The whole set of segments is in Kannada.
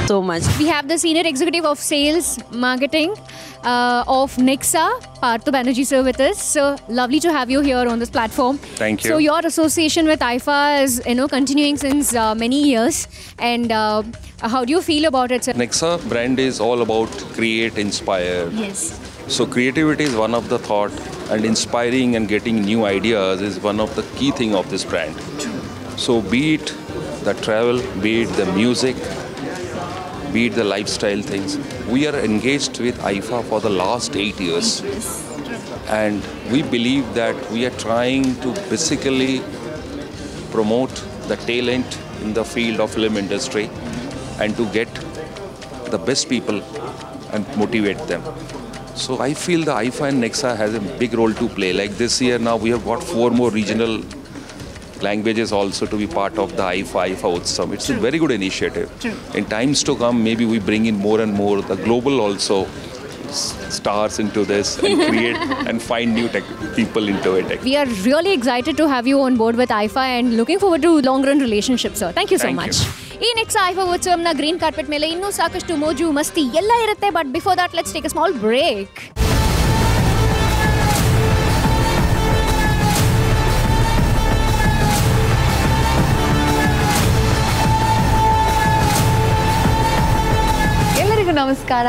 so much. We have the Senior Executive of Sales Marketing of Nexa, Partha Banerjee sir with us. So lovely to have you here on this platform. Thank you. So your association with IFA is continuing since many years, and how do you feel about it, sir? Nexa brand is all about create, inspire. Yes. So creativity is one of the thought, and inspiring and getting new ideas is one of the key thing of this brand. So be it the travel, be it the music, be it the lifestyle things. We are engaged with IFA for the last 8 years. And we believe that we are trying to basically promote the talent in the field of film industry and to get the best people and motivate them. So I feel the IFA and Nexa has a big role to play. Like this year now we have got 4 more regional languages also to be part of the IFA Utsav. It's a very good initiative. In times to come, maybe we bring in more and more the global also stars into this and create and find new people into it. We are really excited to have you on board with IFA and looking forward to long-run relationship, sir. Thank you so much. ಈ ನೆಕ್ಸ್ಟ್ ಐಫಾ ಉತ್ಸವನ ಗ್ರೀನ್ ಕಾರ್ಪೆಟ್ ಮೇಲೆ ಇನ್ನೂ ಸಾಕಷ್ಟು ಮೋಜು ಮಸ್ತಿ ಎಲ್ಲ ಇರುತ್ತೆ. But before that let's take a small break. ನಮಸ್ಕಾರ.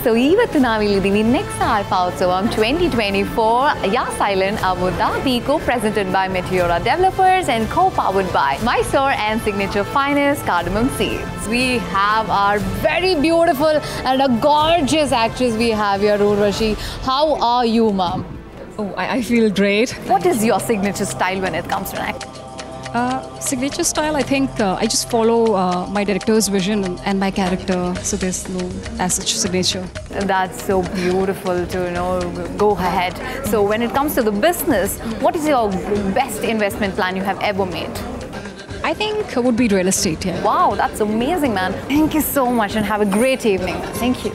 ಸೊ ಇವತ್ತು ನಾವಿಲ್ಲಿದ್ದೀವಿ next IIFA Utsavam 2024 Yas Island Abu Dhabi co-presented by Meteora Developers and co-powered by Mysore and Signature Finest Cardamom Seeds. We have our very beautiful and a gorgeous actress we have here, Urvashi. How are you, ma'am? Oh, I feel great. What is your signature style when it comes to an acting? Signature style, I think I just follow my director's vision and my character, so there's no as such signature. That's so beautiful to go ahead. So when it comes to the business, what is your best investment plan you have ever made? I think it would be real estate, yeah. Wow, that's amazing, man. Thank you so much and have a great evening. Thank you.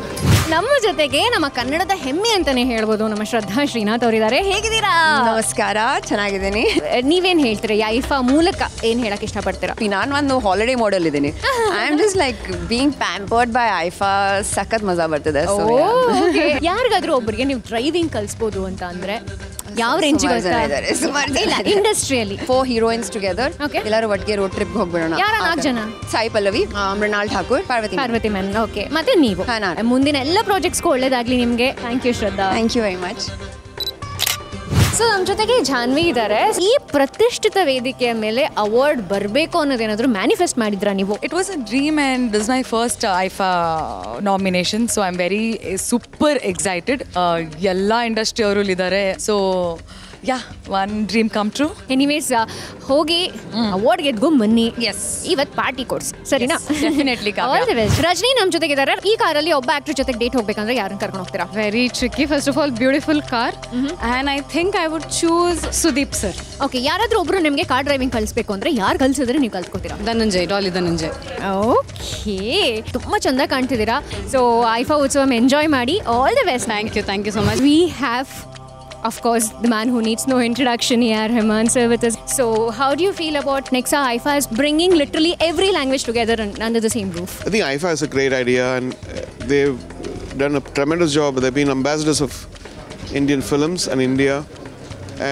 ನಮ್ಮ ಜೊತೆಗೆ ನಮ್ಮ ಕನ್ನಡದ ಹೆಮ್ಮೆ ಅಂತಾನೆ ಹೇಳ್ಬೋದು ನಮ್ಮ ಶ್ರದ್ಧಾ ಶ್ರೀನಾಥ್ ಅವರಿದ್ದಾರೆ. ಹೇಗಿದ್ದೀರಾ? ನಮಸ್ಕಾರ, ಚೆನ್ನಾಗಿದ್ದೀನಿ. ನೀವೇನ್ ಹೇಳ್ತೀರಾ? ಐಫಾ ಮೂಲಕ ಏನ್ ಹೇಳಕ್ ಇಷ್ಟಪಡ್ತೀರಾ? ನಾನು ಒಂದು ಹಾಲಿಡೇ ಮಾಡೆಲ್ ಇದ್ದೀನಿ. I am just like being pampered by IIFA. ಸಖತ್ ಮಜಾ ಬರ್ತದೆ. ಯಾರಿಗಾದ್ರೂ ಒಬ್ಬರಿಗೆ ನೀವು ಡ್ರೈವಿಂಗ್ ಕಲಿಸ್ಬೋದು ಅಂತ ಅಂದ್ರೆ ಯಾವ ರೇಂಜ್ ಇಂಡಸ್ಟ್ರಿಯಲ್ಲಿ 4 heroines ಟುಗೆದರ್ ಎಲ್ಲರೂ ಒಟ್ಟಿಗೆ ರೋಡ್ ಟ್ರಿಪ್ ಹೋಗ್ಬಿಡೋಣ. ಯಾರ 4 ಜನ? ಸಾಯಿ ಪಲ್ಲವಿ, ಮೃಣಾಲ್ ಠಾಕೂರ್, ಪಾರ್ವತಿ ಮ್ಯಾನ್. ಓಕೆ, ಮತ್ತೆ ನೀವು ಮುಂದಿನ ಎಲ್ಲ ಪ್ರಾಜೆಕ್ಟ್ಸ್ಗೂ ಒಳ್ಳೇದಾಗ್ಲಿ ನಿಮಗೆ. Thank you Shraddha. Thank you very much. So ನಮ್ಮ ಜೊತೆಗೆ ಜಾನ್ವಿ ಇದ್ದಾರೆ. ಈ ಪ್ರತಿಷ್ಠಿತ ವೇದಿಕೆಯ ಮೇಲೆ ಅವಾರ್ಡ್ ಬರಬೇಕು ಅನ್ನೋದೇನಾದರೂ ಮ್ಯಾನಿಫೆಸ್ಟ್ ಮಾಡಿದ್ರಾ ನೀವು? It was a dream and this is my first IFA nomination, so I'm very super excited. ಎಲ್ಲ ಇಂಡಸ್ಟ್ರಿ ಅವರು ಇದ್ದಾರೆ, so one dream come true. Anyways ಹೋಗಿ ಅವಾರ್ಡ್ ಗೆದ್ಕೊಂಡ್ ಬನ್ನಿ. ಇವತ್ತು ಪಾರ್ಟಿ ಕೊಡ್ಸಿ, ಸರಿನಾ? Definitely. All the best. Rajini ನಮ್ಮ ಜೊತೆಗಿದ್ದಾರೆ. ಈ ಕಾರಲ್ಲಿ ಒಬ್ಬ ಆಕ್ಟರ್ ಜೊತೆಗೆ ಡೇಟ್ ಹೋಗ್ಬೇಕಂದ್ರೆ ಯಾರನ್ನ ಕರ್ಕೊಂಡು ಹೋಗ್ತೀರಾ? Very tricky. First of all, beautiful car, and I think I would choose Sudeep sir. Okay, ಯಾರಾದ್ರೂ ಒಬ್ರು ನಿಮಗೆ ಕಾರ್ ಡ್ರೈವಿಂಗ್ ಕಲಿಸ್ಬೇಕು ಅಂದ್ರೆ ಯಾರು ಕಲಿಸಿದ್ರೆ ನೀವು ಕಲ್ತ್ಕೋತೀರಾ? ಧನಂಜಯ್, ಡಾಲಿ ಧನಂಜಯ್. ಓಕೆ, ತುಂಬಾ ಚಂದ ಕಾಣ್ತಿದ್ದೀರಾ. ಸೊ ಐಫಾ ಉತ್ಸವ ಎಂಜಾಯ್ ಮಾಡಿ. All the best. Thank you so much. We have, of course, the man who needs no introduction here, Hemant sir with us. So how do you feel about Nexa IFA is bringing literally every language together under the same roof? I think IFA is a great idea, and they've done a tremendous job. They've been ambassadors of Indian films and India,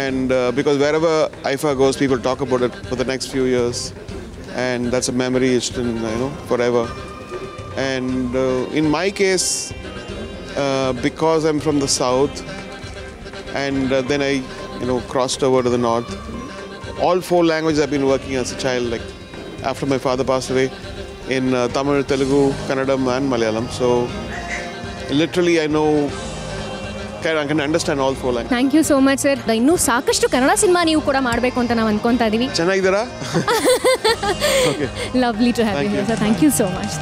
and because wherever IFA goes, people talk about it for the next few years, and that's a memory etched in forever. And in my case, because I'm from the south, and then I crossed over to the north, all 4 languages I've been working as a child, like after my father passed away, in Tamil, Telugu, Kannadam and Malayalam. So literally I can understand all 4 languages. Thank you so much sir. ಇನ್ನೂ ಸಾಕಷ್ಟು ಕನ್ನಡ ಸಿನಿಮಾ ನೀವು ಕೂಡ ಮಾಡಬೇಕು ಅಂತ ನಾವು ಅನ್ಕೊಂತಾ ಇದೀವಿ. ಚೆನ್ನಾಗಿದ್ದೀರಾ? Okay. Lovely to have you here, sir. Thank you so much.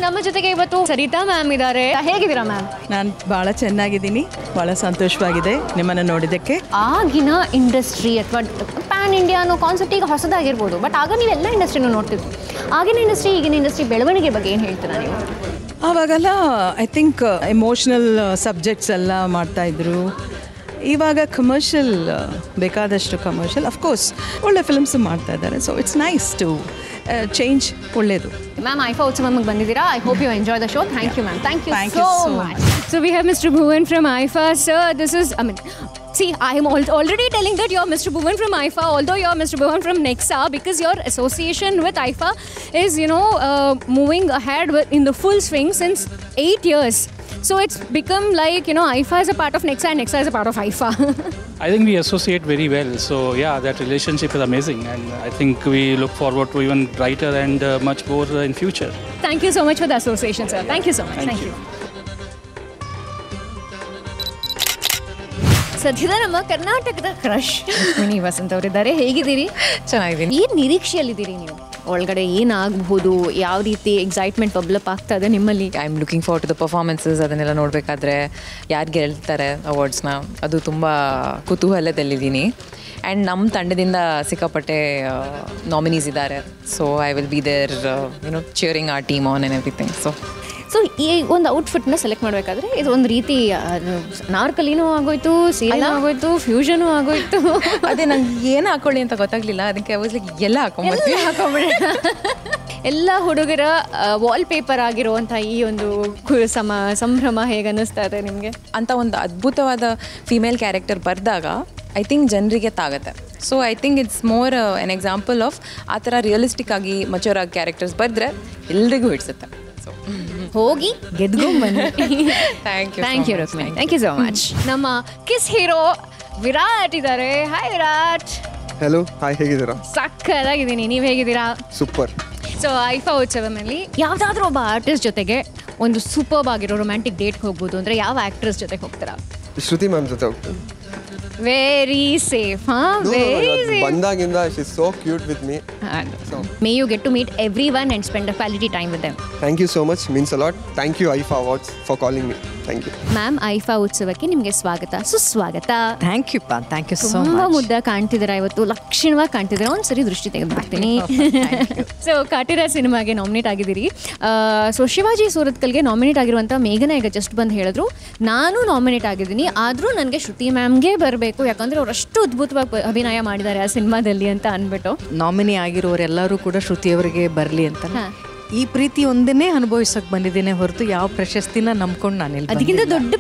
ನಮ್ಮ ಜೊತೆಗೆ ಇವತ್ತು ಸರಿತಾ ಮ್ಯಾಮ್ ಇದ್ದಾರೆ. ಹೇಗಿದ್ದೀರಾ ಮ್ಯಾಮ್? ನಾನು ಭಾಳ ಚೆನ್ನಾಗಿದ್ದೀನಿ, ಭಾಳ ಸಂತೋಷವಾಗಿದೆ ನಿಮ್ಮನ್ನು ನೋಡಿದ್ದಕ್ಕೆ. ಆಗಿನ ಇಂಡಸ್ಟ್ರಿ ಅಥವಾ ಪ್ಯಾನ್ ಇಂಡಿಯಾ ಅನ್ನೋ ಕಾನ್ಸೆಪ್ಟ್ ಈಗ ಹೊಸದಾಗಿರ್ಬೋದು, ಬಟ್ ಆಗ ನೀವೆಲ್ಲ ಇಂಡಸ್ಟ್ರಿನೂ ನೋಡ್ತಿದ್ವಿ. ಆಗಿನ ಇಂಡಸ್ಟ್ರಿ ಈಗಿನ ಇಂಡಸ್ಟ್ರಿ ಬೆಳವಣಿಗೆ ಬಗ್ಗೆ ಏನು ಹೇಳ್ತೀರಾ ನೀವು? ಆವಾಗೆಲ್ಲ ಐ ಥಿಂಕ್ ಎಮೋಷ್ನಲ್ ಸಬ್ಜೆಕ್ಟ್ಸ್ ಎಲ್ಲ ಮಾಡ್ತಾಯಿದ್ರು, ಇವಾಗ ಕಮರ್ಷಿಯಲ್ ಬೇಕಾದಷ್ಟು ಕಮರ್ಷಿಯಲ್ ಅಫ್ಕೋರ್ಸ್ ಒಳ್ಳೆ ಫಿಲ್ಮ್ಸ್ ಮಾಡ್ತಾ ಇದ್ದಾರೆ. So it's nice to change, ಒಳ್ಳೆಯದು. ಮ್ಯಾಮ್ ಐಫಾ ಉತ್ಸವಕ್ಕೆ ಬಂದಿದ್ದೀರಾ. I hope you enjoy the show. Thank you ma'am. Thank you so much. So we have mister Bhuvan from IIFA. Sir, this is see, I am already telling that you're Mr. Bhuvan from IFA, although you're Mr. Bhuvan from Nexa, because your association with IFA is, moving ahead in the full swing since 8 years. So it's become like, IFA is a part of Nexa and Nexa is a part of IFA. I think we associate very well. So yeah, that relationship is amazing, and I think we look forward to even brighter and much more in future. Thank you so much for the association, sir. Thank you so much. Thank you. ಸದ್ಯದ ನಮ್ಮ ಕರ್ನಾಟಕದ ಕ್ರಶ್ ರುಕ್ಮಿಣಿ ವಸಂತ್ ಅವರಿದ್ದಾರೆ. ಹೇಗಿದ್ದೀರಿ? ಚೆನ್ನಾಗಿದ್ದೀನಿ. ಏನು ನಿರೀಕ್ಷೆಯಲ್ಲಿದ್ದೀರಿ ನೀವು? ಒಳಗಡೆ ಏನಾಗಬಹುದು, ಯಾವ ರೀತಿ ಎಕ್ಸೈಟ್ಮೆಂಟ್ ಡೆವಲಪ್ ಆಗ್ತಾ ಇದೆ ನಿಮ್ಮಲ್ಲಿ? I am looking forward to the performances. ಅದನ್ನೆಲ್ಲ ನೋಡಬೇಕಾದ್ರೆ ಯಾರು ಗೆಲ್ತಾರೆ ಅವಾರ್ಡ್ಸ್ನ, ಅದು ತುಂಬ ಕುತೂಹಲದಲ್ಲಿದ್ದೀನಿ. ಆ್ಯಂಡ್ ನಮ್ಮ ತಂಡದಿಂದ ಸಿಕ್ಕಾಪಟ್ಟೆ ನಾಮಿನೀಸ್ ಇದ್ದಾರೆ. So I will be there cheering our team on and everything. So ಈ ಒಂದು ಔಟ್ಫಿಟ್ನ ಸೆಲೆಕ್ಟ್ ಮಾಡಬೇಕಾದ್ರೆ ಇದು ಒಂದು ರೀತಿ ನಾರ್ಕಲಿನೂ ಆಗೋಯ್ತು, ಸೀರೆ ಆಗೋಯ್ತು, ಫ್ಯೂಷನು ಆಗೋಯ್ತು. ಅದೇ ನಂಗೆ ಏನು ಹಾಕೊಳ್ಳಿ ಅಂತ ಗೊತ್ತಾಗಲಿಲ್ಲ. ಅದಕ್ಕೆ ಎಲ್ಲ ಹಾಕೊಂಡ್ಬಿಡೋಣ. ಎಲ್ಲ ಹುಡುಗರ ವಾಲ್ಪೇಪರ್ ಆಗಿರುವಂಥ ಈ ಒಂದು ಸಂಭ್ರಮ ಹೇಗೆ ಅನ್ನಿಸ್ತಾ ಇದೆ ನಿಮಗೆ? ಅಂತ ಒಂದು ಅದ್ಭುತವಾದ ಫಿಮೇಲ್ ಕ್ಯಾರೆಕ್ಟರ್ ಬರೆದಾಗ ಐ ಥಿಂಕ್ ಜನರಿಗೆ ತಾಗುತ್ತೆ. So I think it's more an example of ಆ ಥರ ರಿಯಲಿಸ್ಟಿಕ್ ಆಗಿ ಮಚೂರ್ ಆಗಿ ಕ್ಯಾರೆಕ್ಟರ್ಸ್ ಬರೆದ್ರೆ ಎಲ್ರಿಗೂ ಹಿಡಿಸುತ್ತೆ. ಹೋಗಿ ಗೆದ್ಕೊಂಡ್ಬನ್ನಿ. Thank you Rukmini. Thank you so much. ನಮ್ಮ ಕಿಸ್ ಹೀರೋ ವಿರಾಟ್ ಇದ್ದಾರೆ. ಹಾಯ್ ವಿರಾಟ್. ಹಲೋ, ಹಾಯ್, ಹೇಗಿದ್ದೀರಾ? ಸಕ್ಕತ್ತಾಗಿದ್ದೀನಿ, ನೀವು ಹೇಗಿದ್ದೀರಾ? ಸೂಪರ್. ಸೊ ಐಫಾ ಉತ್ಸವದಲ್ಲಿ ಯಾವುದಾದ್ರೂ ಒಬ್ಬ ಆರ್ಟಿಸ್ಟ್ ಜೊತೆಗೆ ಒಂದು ಸೂಪರ್ಬ್ ಆಗಿರೋ ರೊಮ್ಯಾಂಟಿಕ್ ಡೇಟ್ಗೆ ಹೋಗ್ಬೋದು ಅಂದರೆ ಯಾವ ಆ್ಯಕ್ಟ್ರೆಸ್ ಜೊತೆಗೆ ಹೋಗ್ತೀರಾ? ಶ್ರುತಿ ಮ್ಯಾಮ್ ಜೊತೆ ಹೋಗ್ತೀನಿ. Very safe. Very safe. ಬಂದಾಗಿಂದ she is so cute with me. May you get to meet everyone and spend a quality time with them. Thank you so much, means a lot. Thank you IFA Awards for calling me. Thank you. Ma'am, IIFA ಉತ್ಸವಕ್ಕೆ ನಿಮಗೆ ಸ್ವಾಗತ, ಸುಸ್ವಾಗತ. ಥ್ಯಾಂಕ್ ಯು ಪಾ, ಥ್ಯಾಂಕ್ ಯು ಸೋ ಮಚ್. ತುಂಬ ಮುದ್ದ ಕಾಣ್ತಿದ್ದೀರಾ ಇವತ್ತು, ಲಕ್ಷಣವಾಗಿ ಕಾಣ್ತಿದ್ದೀರಾ. ಒಂದ್ಸರಿ ದೃಷ್ಟಿ ತೆಗೆದುಬಿಡ್ತೀನಿ. ಸೊ ಕಾಟಿರಾ ಸಿನಿಮಾಗೆ ನಾಮಿನೇಟ್ ಆಗಿದ್ದೀರಿ. ಸೊ ಶಿವಾಜಿ ಸೂರತ್ಕಲ್ಗೆ ನಾಮಿನೇಟ್ ಆಗಿರುವಂಥ ಮೇಘನಾ ಈಗ ಜಸ್ಟ್ ಬಂದು ಹೇಳಿದ್ರು ನಾನು ನಾಮಿನೇಟ್ ಆಗಿದ್ದೀನಿ, ಆದರೂ ನನಗೆ ಶ್ರುತಿ ಮ್ಯಾಮ್ಗೆ ಬರಬೇಕು, ಯಾಕಂದರೆ ಅವ್ರು ಅಷ್ಟು ಅದ್ಭುತವಾಗಿ ಅಭಿನಯ ಮಾಡಿದ್ದಾರೆ ಆ ಸಿನಿಮಾದಲ್ಲಿ ಅಂತ ಅಂದ್ಬಿಟ್ಟು. ನಾಮಿನಿ ಆಗಿರೋರೆಲ್ಲರೂ ಕೂಡ ಶ್ರುತಿಯವರಿಗೆ ಬರಲಿ ಅಂತ ಈ ಪ್ರೀತಿ ಒಂದನ್ನೇ ಅನುಭವಿಸಕ್ಕೆ ಬಂದಿದ್ದೇನೆ ಹೊರತು ಯಾವ ಪ್ರಶಸ್ತಿನ ನಂಬ್ಕೊಂಡು ನಾನಿಲ್ಲ. ಅದಕ್ಕಿಂತ ದೊಡ್ಡ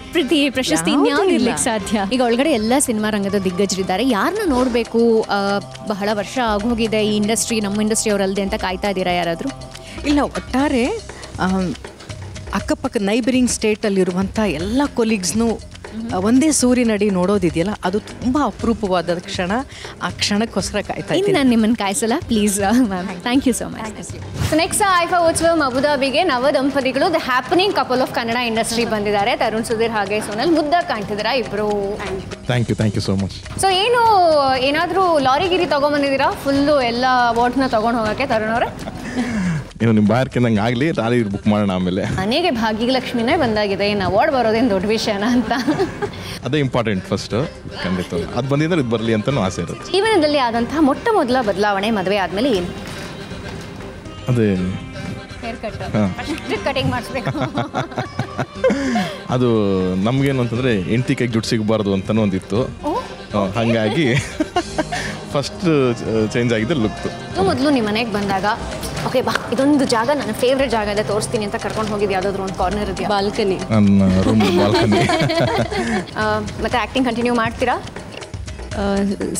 ಪ್ರಶಸ್ತಿ ಇನ್ಯಾವ್ದು ಇರ್ಲಿಕ್ಕೆ ಸಾಧ್ಯ? ಈಗ ಒಳಗಡೆ ಎಲ್ಲ ಸಿನಿಮಾ ರಂಗದ ದಿಗ್ಗಜರಿದ್ದಾರೆ. ಯಾರನ್ನ ನೋಡಬೇಕು, ಬಹಳ ವರ್ಷ ಆಗೋಗಿದೆ ಈ ಇಂಡಸ್ಟ್ರಿ, ನಮ್ಮ ಇಂಡಸ್ಟ್ರಿ ಅವರಲ್ಲದೆ ಅಂತ ಕಾಯ್ತಾ ಇದ್ದೀರಾ ಯಾರಾದರೂ? ಇಲ್ಲ, ಒಟ್ಟಾರೆ ಅಕ್ಕಪಕ್ಕ ನೈಬರಿಂಗ್ ಸ್ಟೇಟಲ್ಲಿರುವಂಥ ಎಲ್ಲ ಕೊಲೀಗ್ಸ್ನು ಒಂದೇ ಸೂರ್ಯನಡಿ ನೋಡೋದಿದೆಯಲ್ಲ, ಅದು ತುಂಬ ಅಪರೂಪವಾದ ಕ್ಷಣ. ಆ ಕ್ಷಣಕ್ಕೋಸ್ಕರ ಕಾಯ್ತಾ ಇದ್ದೀನಿ. ನಾನು ನಿಮ್ಮನ್ನು ಕಾಯಿಸಲ್ಲ please ma'am. Thank you so much. So next IIFA Utsavam ಅಬುದಾಬಿಗೆ ನವ ದಂಪತಿಗಳು the happening couple of Kannada industry ಬಂದಿದ್ದಾರೆ. ತರುಣ್ ಸುಧೀರ್ ಹಾಗೆ ಸೋನಲ್ ಮುದ್ದ ಕಾಣ್ತಿದ್ದೀರಾ ಇಬ್ಬರು. Thank you so much. So ಏನಾದರೂ ಲಾರಿಗಿರಿ ತೊಗೊಂಬಂದಿದ್ದೀರಾ ಫುಲ್ಲು ಎಲ್ಲ ಅವಾರ್ಡ್ಸ್ನ ತೊಗೊಂಡು ಹೋಗೋಕ್ಕೆ ತರುಣ್ ಅವರೇ? ನೀವು ನಿಮ್ಮ ಬಾರ್ಕೆ ನಂಗೆ ಆಗಲಿ, ಲಾರಿ ಬುಕ್ ಮಾಡೋಣ. ಆಮೇಲೆ ಮನೆಗೆ ಭಾಗ್ಯಲಕ್ಷ್ಮಿನೇ ಬಂದಾಗಿದೆ, ಇನ್ನು ಅವಾರ್ಡ್ ಬರೋದೇನು ದೊಡ್ಡ ವಿಷಯನ ಅಂತ. ಅದೇ ಇಂಪಾರ್ಟೆಂಟ್ ಫಸ್ಟ್. ಖಂಡಿತ ಅದು ಬಂದಿದ್ರೆ ಇದು ಬರಲಿ ಅಂತ ಆಸೆ ಇರುತ್ತೆ. ಜೀವನದಲ್ಲಿ ಆದಂತಹ ಮೊಟ್ಟ ಮೊದಲ ಬದಲಾವಣೆ ಮದುವೆ ಆದಮೇಲೆ ಏನು? ಅದೇ ಹೇರ್ ಕಟಿಂಗ್ ಮಾಡಿಸ್ಬೇಕು. ಅದು ನಮಗೇನು ಅಂತಂದರೆ ಹೆಂಡತಿ ಕೈಗೆ ದುಡ್ಡು ಸಿಗಬಾರ್ದು ಅಂತಲೂ ಒಂದಿತ್ತು. ಹಾಗಾಗಿ ಫಸ್ಟ್ ಚೇಂಜ್ ಆಗಿದೆ ಲುಕ್ತು. ಮೊದಲು ನಿಮ್ಮ ಮನೆಗೆ ಬಂದಾಗ ಓಕೆ ಬಾ ಇದೊಂದು ಜಾಗ ನನ್ನ ಫೇವ್ರೆಟ್ ಜಾಗ ಇದೆ ತೋರಿಸ್ತೀನಿ ಅಂತ ಕರ್ಕೊಂಡು ಹೋಗಿದ್ದು ಯಾವುದಾದ್ರು ಒಂದು ಕಾರ್ನರ್ ಇದೆಯಾ? ಬಾಲ್ಕನಿ. ನನ್ನ ರೂಮ್ ಬಾಲ್ಕನಿ. ಮತ್ತೆ ಆ್ಯಕ್ಟಿಂಗ್ ಕಂಟಿನ್ಯೂ ಮಾಡ್ತೀರಾ?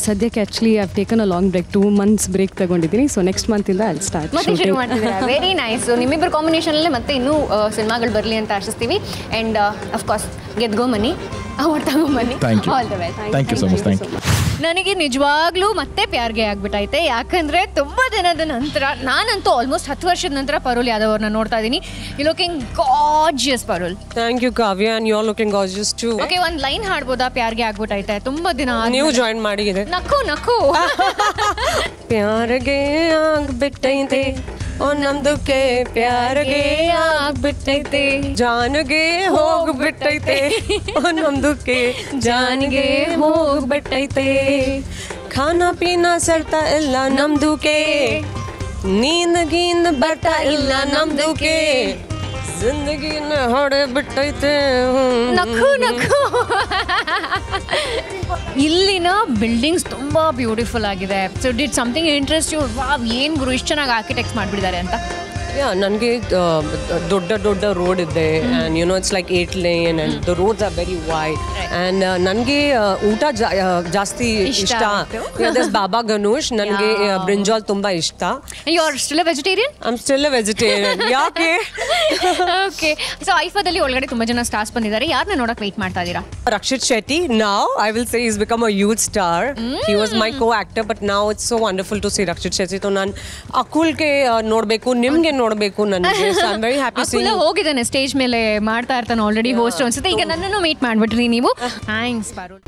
ಸದ್ಯಕ್ಕೆ actually I have taken a long break, 2 months break ತಗೊಂಡಿದ್ದೀನಿ. ಸೊ ನೆಕ್ಸ್ಟ್ ಮಂತಿಂದ ಐ ವಿಲ್ ಸ್ಟಾರ್ಟ್. ಮತ್ತೆ ಶುರು ಮಾಡ್ತಿದ್ದೀರಾ? Very nice. ನಿಮ್ಮಿಬ್ಬರು ಕಾಂಬಿನೇಷನಲ್ಲೇ ಮತ್ತೆ ಇನ್ನೂ ಸಿನಿಮಾಗಳು ಬರಲಿ ಅಂತ ಆಶಿಸ್ತೀವಿ. ಆ್ಯಂಡ್ ಅಫ್ಕೋರ್ಸ್ ಗೆದ್ಕೊಂಬನ್ನಿ, ಅವಾರ್ಡ್ ತಗೊಂಬನ್ನಿ. All the best. Thank you so much. Thank you. ನನಗೆ ನಿಜವಾಗ್ಲೂ ಮತ್ತೆ ಪ್ಯಾರ್ಗೆ ಆಗ್ಬಿಟ್ಟೈತೆ, ಯಾಕಂದರೆ ತುಂಬ ದಿನದ ನಂತರ, ನಾನಂತೂ ಆಲ್ಮೋಸ್ಟ್ 10 ವರ್ಷದ ನಂತರ ಪರುಲ್ ಯಾದವ್ ಅವ್ರನ್ನ ನೋಡ್ತಾ ಇದ್ದೀನಿ. You looking gorgeous Parul. Thank you Kavya, and you are looking gorgeous too. Okay, ಒಂದು ಲೈನ್ ಹಾಡ್ಬೋದಾ? ಪ್ಯಾರ್ಗೆ ಆಗ್ಬಿಟ್ಟೈತೆ, ತುಂಬ ದಿನ ನೀವು ಜಾಯಿನ್ ಮಾಡಿಗಿದೆ. ನಕ್ಕು ಪ್ಯಾರ್ಗೆ ಆಗ್ಬಿಟ್ಟೈತೆ, ನಮ್ದುಕ್ಕೆ ಪ್ಯಾರ್ಗೆ ಆಗ್ಬಿಟ್ಟೈತೆ, ಜಾನ್ಗೆ ಹೋಗ್ಬಿಟ್ಟೈತೆ, ನಮ್ದುಕ್ಕೆ ಜಾನ್ಗೆ ಹೋಗ್ಬಿಟ್ಟೈತೆ, ಖಾನಾ ಪೀನಾ ಸರ್ತಾ ಇಲ್ಲ ನಮ್ದುಕ್ಕೆ, ನೀಂದ್ ಗೀಂದ್ ಬರ್ತಾ ಇಲ್ಲ ನಮ್ದುಕ್ಕೆ, ಜಿಂದಗಿನ ಹೊಡೆ ಬಿಟ್ಟೈತೆ. ನಕ್ಕು ಇಲ್ಲಿನ ಬಿಲ್ಡಿಂಗ್ಸ್ ತುಂಬ ಬ್ಯೂಟಿಫುಲ್ ಆಗಿದೆ. So did something interest you? Wow, ಏನು ಗುರು ಇಷ್ಟು ಚೆನ್ನಾಗಿ ಆರ್ಕಿಟೆಕ್ಟ್ ಮಾಡಿಬಿಟ್ಟಿದ್ದಾರೆ ಅಂತ. ನನಗೆ ದೊಡ್ಡ ರೋಡ್ ಇದೆ and you know it's like 8 lane and the roads are very wide and ನನಗೆ ಊಟ ಜಾಸ್ತಿ ಇಷ್ಟ. ಬಾಬಾ ಗಣೇಶ್, ನನಗೆ ಬ್ರಿಂಜಾಲ್ ತುಂಬ ಇಷ್ಟ. You are still a vegetarian? I am still a vegetarian. ಯಾಕೆ? ಓಕೆ. ಸೊ ಐಫಾದಲ್ಲಿ ಒಳಗಡೆ ತುಂಬ ಜನ ಸ್ಟಾರ್ಸ್ ಬಂದಿದ್ದಾರೆ. ಯಾರನ್ನ ನೋಡಕ್ಕೆ ವೆಯ್ಟ್ ಮಾಡ್ತಾ ಇದ್ದೀರಾ? Rakshit Shetty, now I will say he's become a huge star. He was my co-actor, but now it's so wonderful to see Rakshit Shetty. So ನಾನು ಅಕುಲ್ಗೆ ನೋಡಬೇಕು, ನಿಮ್ಗೆ ನೋಡಬೇಕು ನನಗೆ. So I'm very happy seeing. Akul ಹೋಗಿದ್ದಾನೆ ಸ್ಟೇಜ್ ಮೇಲೆ ಮಾಡ್ತಾ ಇರ್ತಾನೆ ಆಲ್ರೆಡಿ ಹೋಸ್ಟ್ ಅನ್ಸುತ್ತೆ. ಈಗ ನನ್ನನ್ನು ಮೀಟ್ ಮಾಡ್ಬಿಟ್ರಿ ನೀವು. ಥ್ಯಾಂಕ್ಸ್ ಪಾರುಲ್.